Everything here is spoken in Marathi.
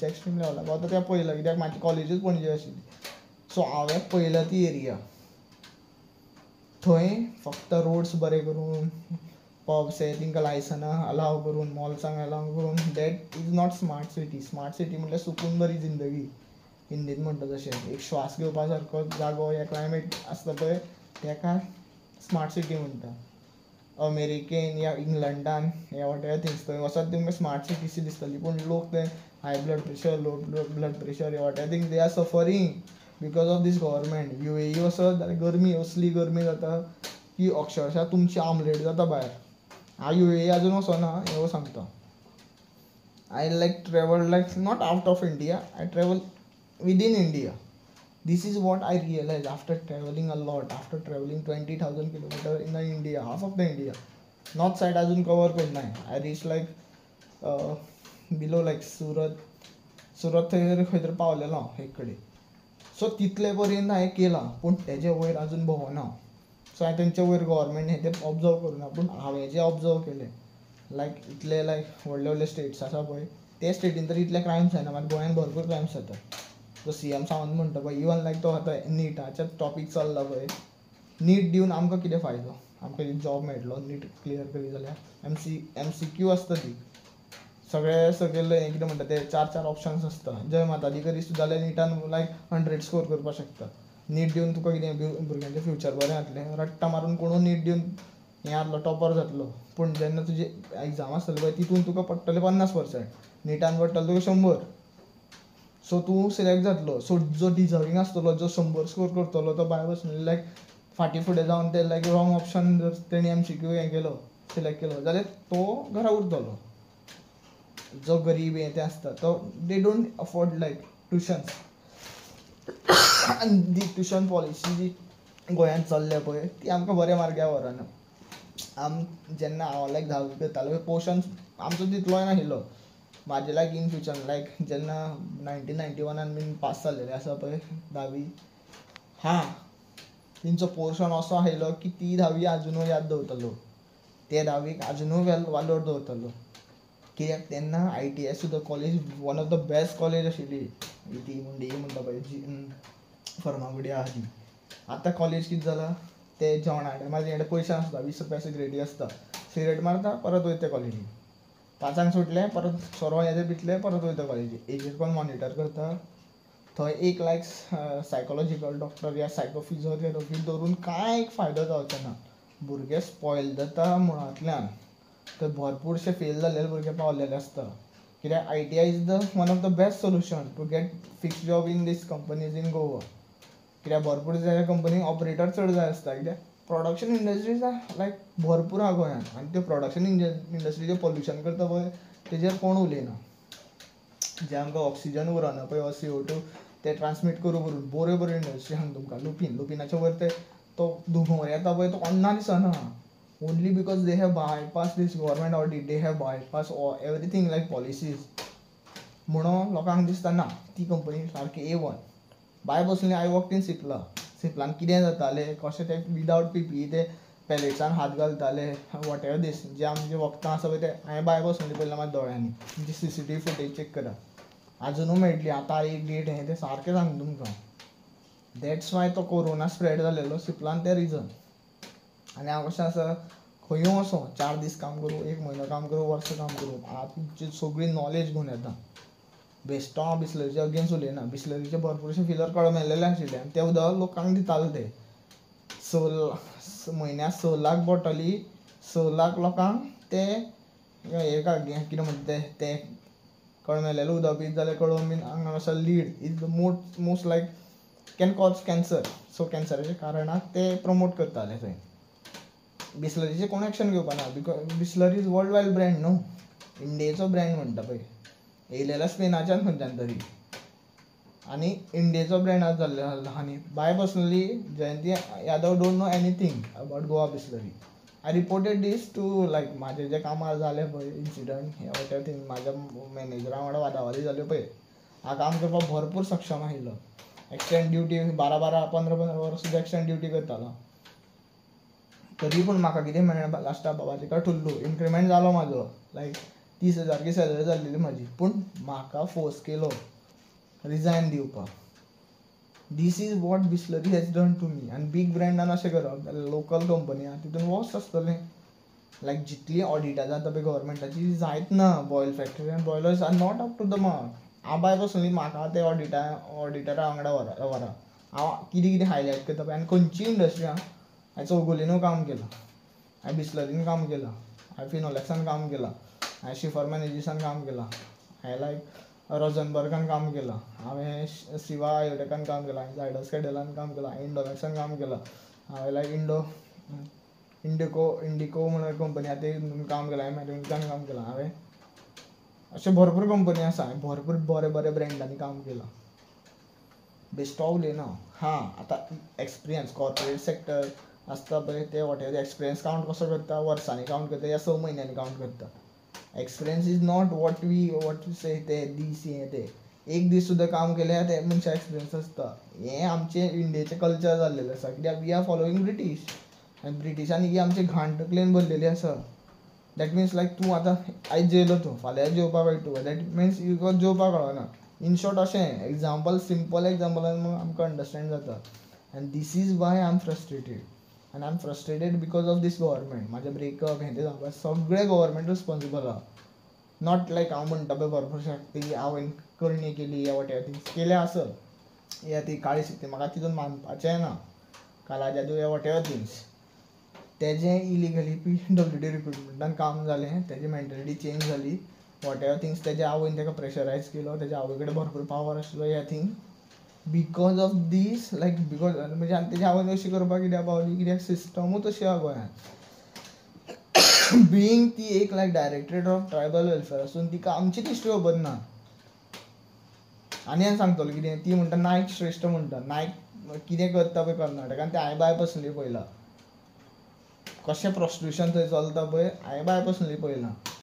एक्स्ट्रीम लेवलाक वता तें पळयलां कित्याक म्हाजी कॉलेजूच पणजे आशिल्ली. सो हांवें पळयलां ती एरिया. थंय फक्त रोड्स बरे करून, पब्स तांकां लायसनां अलाव करून, मॉल्सांक अलाव करून, that is not smart city. Smart city म्हणल्यार सुकून बरी जिंदगी, हिंदीन म्हणटा तशें. एक श्वास घेवपा सारको जागो या क्लायमेट आसता पळय ताका स्मार्ट सिटी म्हणटा. अमेरिकेन या इंग्लंडान या वॉटेवर थिंग्स थंय वचत तुमकां स्मार्ट सिटीशी दिसतली. पूण लोक ते high blood pressure, low blood pressure या whatever things they are suffering because of these government. UAE वचत जाल्यार गरमी असली गरमी जाता की अक्षरशा तुमची आमलेट जाता भायर. हांव UAE आजून वचना हें सांगता. I travel not out of India, I travel within India. This is what I realized after traveling a lot, after traveling 20,000 kilometers in India, half of the India. North side अजून कवर करून नाही. I reached below सुरत थंय खंय तरी पावलेलो हांव एक कडेन. सो तितले पर्यंत हांवें केलां पूण तेजे वयर अजून भोंवना. सो हांवें तेंचे वयर गव्हर्मेंट हें तें ऑब्जर्व करुना. पूण हांवें जें ऑब्जर्व केलें इतले व्हडले व्हडले स्टेट्स आसा पळय ते स्टेटीन तरी इतले क्रायम्स जायना. मात गोंयांत भरपूर क्रायम्स जाता. तो CM सावंत म्हणटा पळय, इवन तो आतां नीटाचे टॉपीक चल्ला पळय. नीट दिवन आमकां कितें फायदो? आमकां जॉब मेळटलो नीट क्लियर करी जाल्यार? MCQ आसता ती. सगळे कितें म्हणटा ते 4 ऑप्शन्स आसता. जय माता दी करी सुद्दां जाल्यार निटान 100 स्कोर करपाक शकता. नीट दिवन तुका कितें भुरग्यांचें फ्युचर बरें जातलें? रट्टा मारून कोणूय नीट दिवन हें जातलो टॉपर जातलो. पूण जेन्ना तुजी एग्जाम आसतली पळय तितून तुका पडटले 50%, निटान पडटले तुका 100. सो तूं सिलेक्ट जातलो. सो जो डिजर्वींग आसतलो, जो 100 स्कोर करतलो तो भायर बसून फाटीं फुडें जावन ते रॉंग ऑप्शन जर तेणी MCQ हें केलो, सिलेक्ट केलो जाल्यार तो घरा उरतलो. जो गरीब हें तें आसता तो दे डोंट अफोर्ड ट्युशन्स. आनी दी ट्युशन पॉलिसी जी गोंयांत चल्ल्या पळय ती आमकां बऱ्या मार्ग्यार व्हरना. जेन्ना हांव 10वी करतालो पोर्शन्स आमचो तितलोय नाशिल्लो. म्हाजे इन फ्युचर जेन्ना 1991 बीन पास जाल्लेले आसा पळय 10वी, तेंचो पोर्शन असो आशिल्लो की ती 10वी आजुनूय याद दवरतलो. ते 10वीक आजुनूय वालोर दवरतलो. कित्याक तेन्ना ITS सुद्दां college one of the best college आशिल्ली. ती म्हणटा पळय फर्मागुडी आहा ती. आतां कॉलेज कितें जालां ते जेवणा टायमार पयशे नासता, 20 रुपया सिगरेटी आसता. सिगरेट मारता परत वयता कॉलेजीक. 5 सुटलें परत सोरो हेजें पितलें परत वयता कॉलेजीक. हेजेर कोण मॉनिटर करता? थंय एक सायकोलॉजिकल डॉक्टर या फिजिओथेरपी दवरून कांय फायदो जावचो ना. भुरगे स्पॉयल जाता मुळांतल्यान. थंय भरपूरशे फेल जाल्लेले भुरगे पावलेले आसता. कित्याक ITI is one of the best solution to get fix job in these companies in Goa. कित्याक भरपूर कंपनीक ऑपरेटर चड जाय आसता. कित्याक प्रोडक्शन इंडस्ट्रीज भरपूर आहा गोंयांत. आनी त्यो प्रोडक्शन इंडस्ट्रीचें पोल्युशन करता पळय तेजेर कोण उलयना. जे आमकां ऑक्सिजन उरना पळय CO2 ते ट्रान्समीट करून बऱ्यो इंडस्ट्री सांग तुमकां. लुपिनाचे वयर तो धुंवर येता पळय तो कोन्ना दिसना. Only because they have bypass these government audit, they have bypass everything policies. म्हणून लोकांक दिसता ना ती कंपनी सारकी A1. भायर बसली आय वर्क इन सिप्लान कितें जातालें कशें ते विदावट PPE ते पॅलेट्सान हात घालताले वॉटेवर दीस जे आमचे वखदां आसा पळय ते हांवें भायर बसून पळयलां म्हाज्या दोळ्यांनी. म्हणजे CCTV फुटेज चॅक करा. आजुनूय मेळटली आतां एक डेट हें तें सारकें सांगता तुमकां. दॅट्स वाय तो कोरोना स्प्रेड जालेलो सिप्लान तें रिजन. आनी हांव कशें आसा खंयूय वचूं 4 दीस काम करूं, 1 म्हयनो काम करूं, वर्स काम करूं, हांव तुमची सगळी नॉलेज घेवन येता. बेश्टो हांव बिस्लरीचे अगेन्स्ट उलयना. बिस्लरीचे भरपूरशे फिलर कळमेल्लेले आशिल्ले आनी ते उदक लोकांक दिताले ते. म्हयन्याक 6 लाख बॉटली 6 लाख लोकांक ते हें कितें म्हणटा ते कळमेल्लेलें उदक पीत जाल्यार कळम बीन आंगार आसा lead is the most can cause cancer. So कॅन्सराच्या कारणाक ते प्रमोट करताले थंय. बिस्लरीचेर कोण एक्शन घेवपा ना because Bisleri is world wide brand न्हू. इंडियेचो ब्रँड म्हणटा पळय. येयलेला स्पेनाच्यान खंयच्यान तरी आनी इंडियेचो ब्रँड जाल्ले आनी by personally Jayanti Yadav don't know anything about Goa Bisleri. I reported this to म्हाजे जे कामार जाले पळय इन्सिडंट हे वॉटेवर थिंग म्हाज्या मॅनेजरा वांगडा वादावादी जाल्यो पळय. हांव काम करपाक भरपूर सक्षम आशिल्लो. एक्सटेंड ड्युटी 12 15 वरां सुद्दां एक्सटेंड ड्युटी करतालो. तरी पूण म्हाका कितें मेळ्ळें लास्टाक बाबा तिका ठुल्लू इन्क्रिमेंट जालो म्हाजो 30,000 की सॅलरी जाल्लेली म्हाजी, पूण म्हाका फोर्स केलो रिजायन दिवपाक. This is what Bisleri has done to me. आनी बीग ब्रँडान अशें करप जाल्यार लोकल कंपनी आहा तितून वॉस्ट आसतलें. लायक जितली ऑडिटां जाता पळय गव्हर्मेंटाची जायत ना. बॉयल फॅक्टरी आनी boilers are not up to the mark. हांव बाय पर्सनली म्हाका ते ऑडिटरा वांगडा व्हरा. हांव कितें कितें हायलायट करता पळय. आनी खंयची इंडस्ट्री आहा, हांवें चौगुलेनूय काम केलां, हांवें बिस्लरीन काम केलां, हांवें फिनोलॅक्सान काम केलां, हांवें शिफर मॅनेजिसान काम केलां, हांवें लायक रोझनबर्गान काम केलां, हांवें सिवा आयोटेकान काम केलां, हांवें झायडस कॅडेलान काम केलां, हांवें इंडोमॅक्सान काम केलां, हांवें लायक इंडिको म्हणून कंपनी आहा ते काम केलां, हांवें मॅरिनकान काम केलां. हांवें अशे भरपूर कंपनी आसा, हांवें भरपूर बऱ्या बऱ्या ब्रँडांनी काम केलां. बेश्टो उलयना. हां, आतां एक्सपिरियन्स कॉर्पोरेट सेक्टर आसता पळय ते वॉटेवर एक्सपिरियन्स कावंट कसो करता, वर्सांनी कावंट करता या 6 म्हयन्यांनी कावंट करता. Experience is not what we say ते दीस हें ते एक दीस सुद्दां काम केलें ते मनशा एक्सपिरियन्स आसता. हें आमचें इंडियेचें कल्चर जाल्लेलें आसा, कित्याक वी आर फॉलोईंग ब्रिटीश आनी ब्रिटिशांनी ही आमची घाण तकलेन भरलेली आसा. दॅट मिन्स लायक तूं आतां आयज जेयलो तूं, फाल्यां जेवपाक कळटा तुका, दॅट मिन्स तुका जेवपाक कळना. इन शॉर्ट अशें एग्जाम्पल, सिंपल एग्जाम्पलान आमकां अंडरस्टँड जाता. आनी this is why I am frustrated. आनी I am frustrated because of these government. म्हाजें ब्रेकअप हें तें जावपाक सगळें गव्हर्मेंट रिस्पॉन्सिबल आहा. नॉट लायक हांव म्हणटा पळय भरपूर हांवें करणी केली या वॉटेवर थिंग्स केल्या आसत, या ती काळी शिकते म्हाका तितून मानपाचें ना, काला जादू या वॉटेवर थिंग्स. तेजें इलिगली PWD रिक्रुटमेंटान काम जालें, तेजी मेंटेलिटी चेंज जाली, वॉटेवर थिंग्स. तेज्या आवयन ताका प्रेशरायज केलो, तेज्या आवय कडेन भरपूर पावर आसलो ह्या thing. Because of these like because म्हणजे आनी तेज्या आवयन अशी करपाक कित्याक पावली, कित्याक सिस्टमूच अशी आहा गोंयांत. बिईंग ती एक लायक डायरेक्टरेट ऑफ ट्रायबल वेलफेअर आसून तिका आमचीच हिस्ट्री खबर ना. आनी हांवें सांगतलो कितें, ती म्हणटा नायक श्रेश्ठ म्हणटा. नायक कितें करता पळय कर्नाटकान तें हांवें बाय पर्सनली पळयलां. कशें प्रॉस्टिट्यूशन थंय चलता पळय हांवें बाय पर्सनली पळयलां.